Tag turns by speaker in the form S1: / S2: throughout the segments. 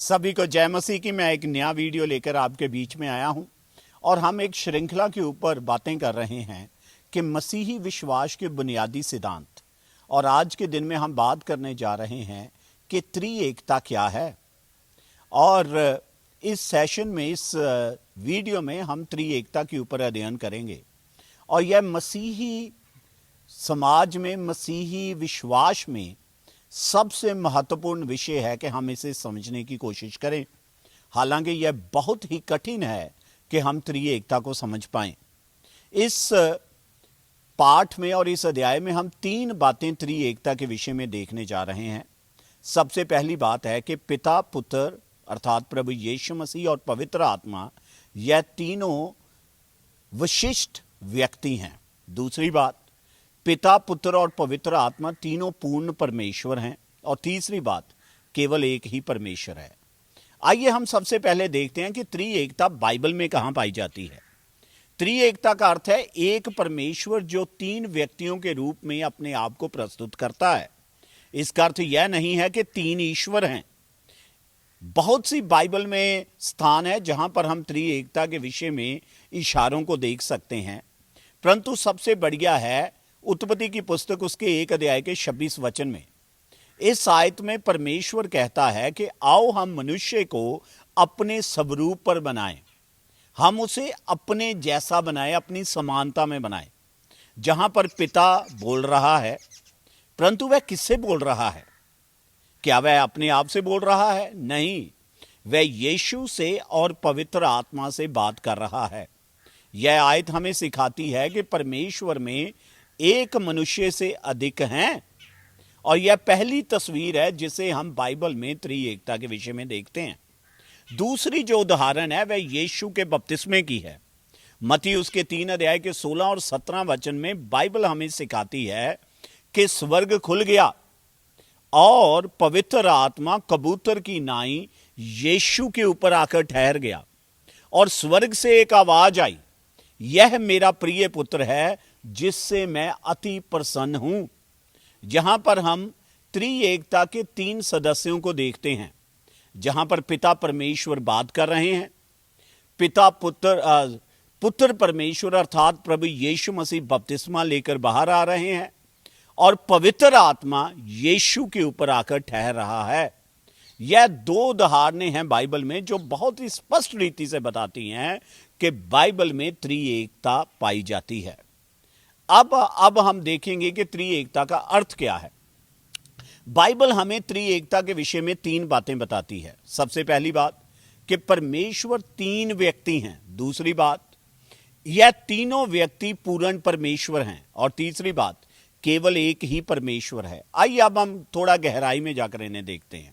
S1: सभी को जय मसीह की। मैं एक नया वीडियो लेकर आपके बीच में आया हूं और हम एक श्रृंखला के ऊपर बातें कर रहे हैं कि मसीही विश्वास के बुनियादी सिद्धांत। और आज के दिन में हम बात करने जा रहे हैं कि त्रिएकता क्या है। और इस सेशन में, इस वीडियो में हम त्रिएकता के ऊपर अध्ययन करेंगे। और यह मसीही समाज में, मसीही विश्वास में सबसे महत्वपूर्ण विषय है कि हम इसे समझने की कोशिश करें। हालांकि यह बहुत ही कठिन है कि हम त्रिएकता को समझ पाएं। इस पाठ में और इस अध्याय में हम 3 बातें त्रिएकता के विषय में देखने जा रहे हैं। सबसे पहली बात है कि पिता, पुत्र अर्थात प्रभु यीशु मसीह और पवित्र आत्मा, यह तीनों विशिष्ट व्यक्ति हैं। दूसरी बात, पिता, पुत्र और पवित्र आत्मा तीनों पूर्ण परमेश्वर हैं। और तीसरी बात, केवल एक ही परमेश्वर है। आइए हम सबसे पहले देखते हैं कि त्रिएकता बाइबल में कहां पाई जाती है। त्रिएकता का अर्थ है एक परमेश्वर जो 3 व्यक्तियों के रूप में अपने आप को प्रस्तुत करता है। इसका अर्थ यह नहीं है कि 3 ईश्वर हैं। बहुत सी बाइबल में स्थान है जहां पर हम त्रिएकता के विषय में इशारों को देख सकते हैं, परंतु सबसे बढ़िया है उत्पत्ति की पुस्तक उसके 1 अध्याय के 26 वचन में। इस आयत में परमेश्वर कहता है कि आओ हम मनुष्य को अपने स्वरूप पर बनाएं, हम उसे अपने जैसा बनाएं, अपनी समानता में बनाएं। जहां पर पिता बोल रहा है, परंतु वह किससे बोल रहा है? क्या वह अपने आप से बोल रहा है? नहीं, वह यीशु से और पवित्र आत्मा से बात कर रहा है। यह आयत हमें सिखाती है कि परमेश्वर में एक मनुष्य से अधिक हैं। और यह पहली तस्वीर है जिसे हम बाइबल में त्रिएकता के विषय में देखते हैं। दूसरी जो उदाहरण है वह यीशु के बपतिस्मे की है। मत्ती उसके 3 अध्याय के 16 और 17 वचन में बाइबल हमें सिखाती है कि स्वर्ग खुल गया और पवित्र आत्मा कबूतर की नाई यीशु के ऊपर आकर ठहर गया। और स्वर्ग से एक आवाज आई, यह मेरा प्रिय पुत्र है जिससे मैं अति प्रसन्न हूं। जहां पर हम त्रिएकता के 3 सदस्यों को देखते हैं, जहां पर पिता परमेश्वर बात कर रहे हैं, पिता पुत्र परमेश्वर अर्थात प्रभु यीशु मसीह बपतिस्मा लेकर बाहर आ रहे हैं और पवित्र आत्मा यीशु के ऊपर आकर ठहर रहा है। यह 2 उदाहरणें हैं बाइबल में जो बहुत ही स्पष्ट रीति से बताती हैं कि बाइबल में त्रिएकता पाई जाती है। अब हम देखेंगे कि त्रिएकता का अर्थ क्या है। बाइबल हमें त्रिएकता के विषय में 3 बातें बताती है। सबसे पहली बात कि परमेश्वर 3 व्यक्ति हैं। दूसरी बात, यह तीनों व्यक्ति पूर्ण परमेश्वर हैं। और तीसरी बात, केवल एक ही परमेश्वर है। आइए अब हम थोड़ा गहराई में जाकर इन्हें देखते हैं।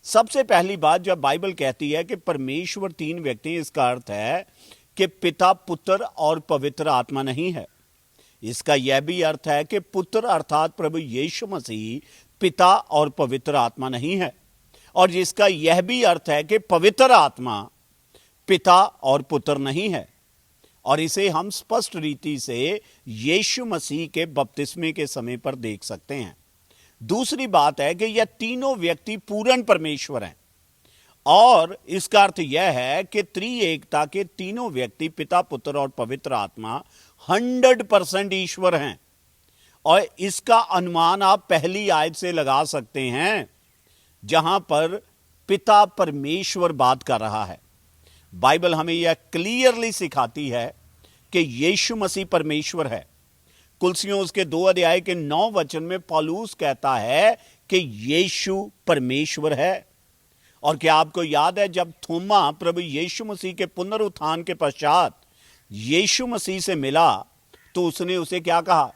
S1: सबसे पहली बात, जब बाइबल कहती है कि परमेश्वर 3 व्यक्ति, इसका अर्थ है कि पिता, पुत्र और पवित्र आत्मा नहीं है। इसका यह भी अर्थ है कि पुत्र अर्थात प्रभु यीशु मसीह पिता और पवित्र आत्मा नहीं है। और जिसका यह भी अर्थ है कि पवित्र आत्मा पिता और पुत्र नहीं है। और इसे हम स्पष्ट रीति से यीशु मसीह के बपतिस्मे के समय पर देख सकते हैं। दूसरी बात है कि यह तीनों व्यक्ति पूर्ण परमेश्वर हैं। और इसका अर्थ यह है कि त्रिएकता के तीनों व्यक्ति पिता, पुत्र और पवित्र आत्मा 100% ईश्वर हैं। और इसका अनुमान आप पहली आयत से लगा सकते हैं जहां पर पिता परमेश्वर बात कर रहा है। बाइबल हमें यह क्लियरली सिखाती है कि यीशु मसीह परमेश्वर है। कुलसियों उसके 2 अध्याय के 9 वचन में पौलुस कहता है कि यीशु परमेश्वर है। और क्या आपको याद है जब थोमा प्रभु यीशु मसीह के पुनरुत्थान के पश्चात यीशु मसीह से मिला तो उसने उसे क्या कहा?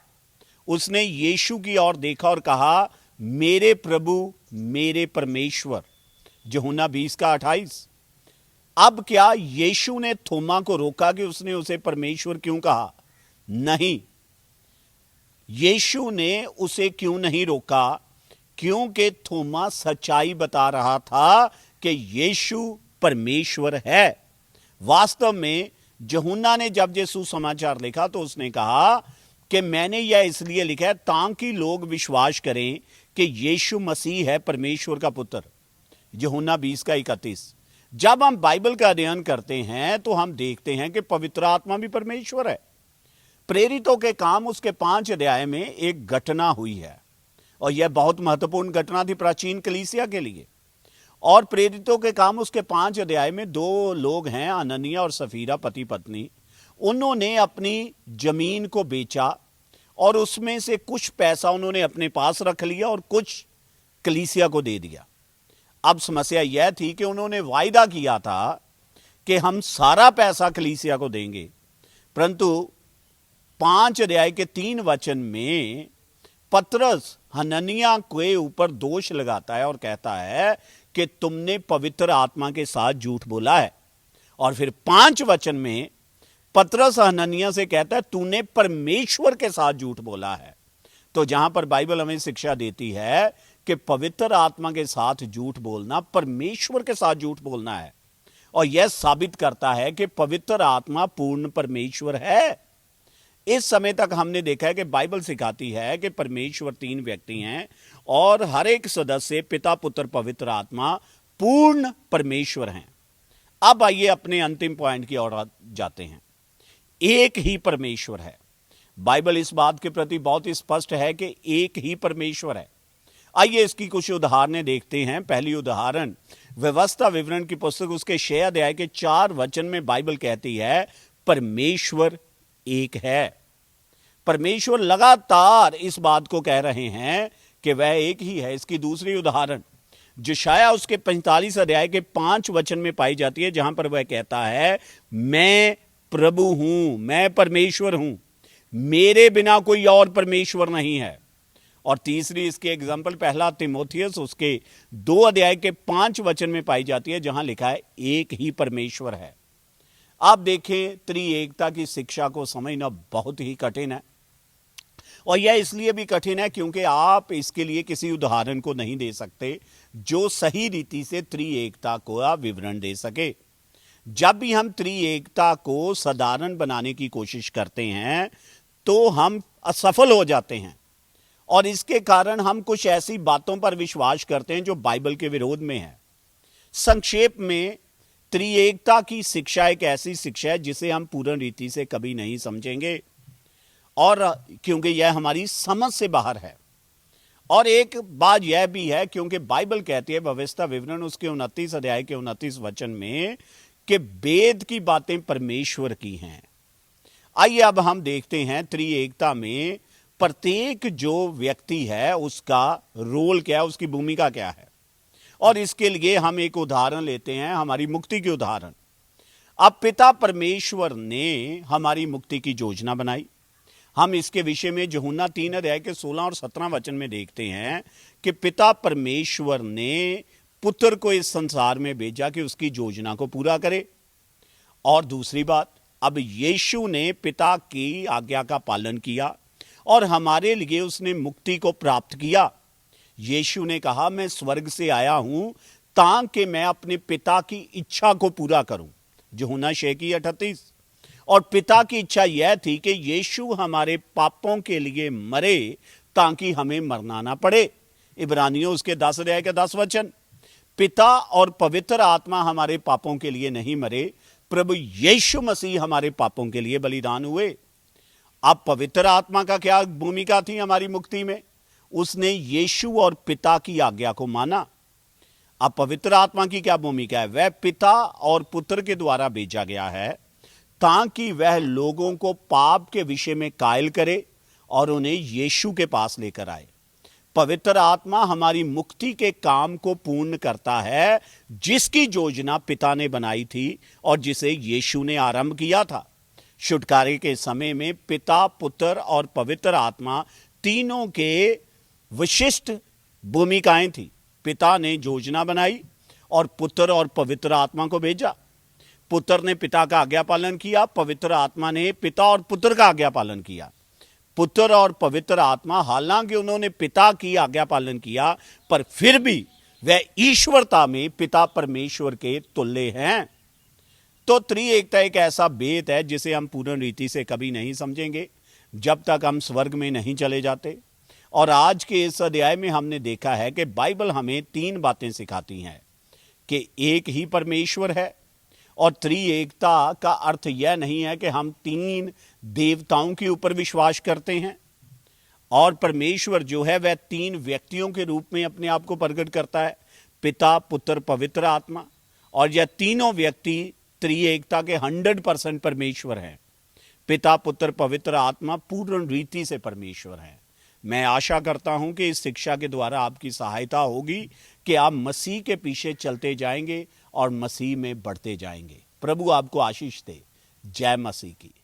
S1: उसने यीशु की ओर देखा और कहा, मेरे प्रभु, मेरे परमेश्वर। यूहन्ना 20 का 28। अब क्या यीशु ने थोमा को रोका कि उसने उसे परमेश्वर क्यों कहा? नहीं। यीशु ने उसे क्यों नहीं रोका? क्योंकि थोमा सच्चाई बता रहा था कि यीशु परमेश्वर है। वास्तव में यूहन्ना ने जब यीशु समाचार लिखा तो उसने कहा कि मैंने यह इसलिए लिखा है ताकि लोग विश्वास करें कि यीशु मसीह है परमेश्वर का पुत्र। यूहन्ना 20:31। जब हम बाइबल का अध्ययन करते हैं तो हम देखते हैं कि पवित्र आत्मा भी परमेश्वर है। प्रेरितों के काम उसके 5 अध्याय में एक घटना हुई है और यह बहुत महत्वपूर्ण घटना थी प्राचीन कलीसिया के लिए। और प्रेरितों के काम उसके 5 अध्याय में 2 लोग हैं, अननिया और सफीरा, पति पत्नी। उन्होंने अपनी जमीन को बेचा और उसमें से कुछ पैसा उन्होंने अपने पास रख लिया और कुछ कलीसिया को दे दिया। अब समस्या यह थी कि उन्होंने वायदा किया था कि हम सारा पैसा कलीसिया को देंगे, परंतु 5 अध्याय के 3 वचन में पतरस हननिया के ऊपर दोष लगाता है और कहता है कि तुमने पवित्र आत्मा के साथ झूठ बोला है। और फिर 5 वचन में पतरस हननिया से कहता है तूने परमेश्वर के साथ झूठ बोला है। तो जहां पर बाइबल हमें शिक्षा देती है कि पवित्र आत्मा के साथ झूठ बोलना परमेश्वर के साथ झूठ बोलना है, और यह साबित करता है कि पवित्र आत्मा पूर्ण परमेश्वर है। इस समय तक हमने देखा है कि बाइबल सिखाती है कि परमेश्वर 3 व्यक्ति हैं और हर एक सदस्य पिता, पुत्र, पवित्र आत्मा पूर्ण परमेश्वर हैं। अब आइए अपने अंतिम पॉइंट की ओर जाते हैं। एक ही परमेश्वर है। बाइबल इस बात के प्रति बहुत स्पष्ट है कि एक ही परमेश्वर है। आइए इसकी कुछ उदाहरणें देखते हैं। पहली उदाहरण व्यवस्था विवरण की पुस्तक उसके 6 अध्याय के 4 वचन में बाइबल कहती है परमेश्वर एक है। परमेश्वर लगातार इस बात को कह रहे हैं कि वह एक ही है। इसकी दूसरी उदाहरण यशायाह उसके 45 अध्याय के 5 वचन में पाई जाती है, जहां पर वह कहता है मैं प्रभु हूं, मैं परमेश्वर हूं, मेरे बिना कोई और परमेश्वर नहीं है। और तीसरी इसकी एग्जाम्पल पहला तीमुथियुस उसके 2 अध्याय के 5 वचन में पाई जाती है, जहां लिखा है एक ही परमेश्वर है। आप देखें, त्रिएकता की शिक्षा को समझना बहुत ही कठिन है, और यह इसलिए भी कठिन है क्योंकि आप इसके लिए किसी उदाहरण को नहीं दे सकते जो सही रीति से त्रिएकता को विवरण दे सके। जब भी हम त्रिएकता को साधारण बनाने की कोशिश करते हैं तो हम असफल हो जाते हैं, और इसके कारण हम कुछ ऐसी बातों पर विश्वास करते हैं जो बाइबल के विरोध में है। संक्षेप में, त्रिएकता की शिक्षा एक ऐसी शिक्षा है जिसे हम पूर्ण रीति से कभी नहीं समझेंगे, और क्योंकि यह हमारी समझ से बाहर है। और एक बात यह भी है क्योंकि बाइबल कहती है व्यवस्था विवरण उसके 29 अध्याय के 29 वचन में कि वेद की बातें परमेश्वर की हैं। आइए अब हम देखते हैं त्रिएकता में प्रत्येक जो व्यक्ति है उसका रोल क्या है, उसकी भूमिका क्या है। और इसके लिए हम एक उदाहरण लेते हैं, हमारी मुक्ति की उदाहरण। अब पिता परमेश्वर ने हमारी मुक्ति की योजना बनाई। हम इसके विषय में यूहन्ना 3 अध्याय के 16 और 17 वचन में देखते हैं कि पिता परमेश्वर ने पुत्र को इस संसार में भेजा कि उसकी योजना को पूरा करे। और दूसरी बात, अब यीशु ने पिता की आज्ञा का पालन किया और हमारे लिए उसने मुक्ति को प्राप्त किया। यीशु ने कहा मैं स्वर्ग से आया हूं ताकि मैं अपने पिता की इच्छा को पूरा करूं, यूहन्ना 6:38। और पिता की इच्छा यह थी कि यीशु हमारे पापों के लिए मरे ताकि हमें मरना ना पड़े, इब्रानियों उसके 10 अध्याय के 10 वचन। पिता और पवित्र आत्मा हमारे पापों के लिए नहीं मरे, प्रभु यीशु मसीह हमारे पापों के लिए बलिदान हुए। अब पवित्र आत्मा का क्या भूमिका थी हमारी मुक्ति में? उसने यीशु और पिता की आज्ञा को माना। अब पवित्र आत्मा की क्या भूमिका है? वह पिता और पुत्र के द्वारा भेजा गया है ताकि वह लोगों को पाप के विषय में कायल करे और उन्हें यीशु के पास लेकर आए। पवित्र आत्मा हमारी मुक्ति के काम को पूर्ण करता है जिसकी योजना पिता ने बनाई थी और जिसे यीशु ने आरंभ किया था। छुटकारे के समय में पिता, पुत्र और पवित्र आत्मा तीनों के विशिष्ट भूमिकाएं थी। पिता ने योजना बनाई और पुत्र और पवित्र आत्मा को भेजा। पुत्र ने पिता का आज्ञा पालन किया, पवित्र आत्मा ने पिता और पुत्र का आज्ञा पालन किया। पुत्र और पवित्र आत्मा हालांकि उन्होंने पिता की आज्ञा पालन किया, पर फिर भी वह ईश्वरता में पिता परमेश्वर के तुल्य हैं। तो त्रिएकता एक ऐसा भेद है जिसे हम पूर्ण रीति से कभी नहीं समझेंगे जब तक हम स्वर्ग में नहीं चले जाते। और आज के इस अध्याय में हमने देखा है कि बाइबल हमें 3 बातें सिखाती हैं। कि एक ही परमेश्वर है, और त्रिएकता का अर्थ यह नहीं है कि हम 3 देवताओं के ऊपर विश्वास करते हैं और परमेश्वर जो है वह 3 व्यक्तियों के रूप में अपने आप को प्रकट करता है, पिता, पुत्र, पवित्र आत्मा। और यह तीनों व्यक्ति त्रिएकता के 100% परमेश्वर हैं। पिता, पुत्र, पवित्र आत्मा पूर्ण रीति से परमेश्वर हैं। मैं आशा करता हूं कि इस शिक्षा के द्वारा आपकी सहायता होगी कि आप मसीह के पीछे चलते जाएंगे और मसीह में बढ़ते जाएंगे। प्रभु आपको आशीष दे। जय मसीह की।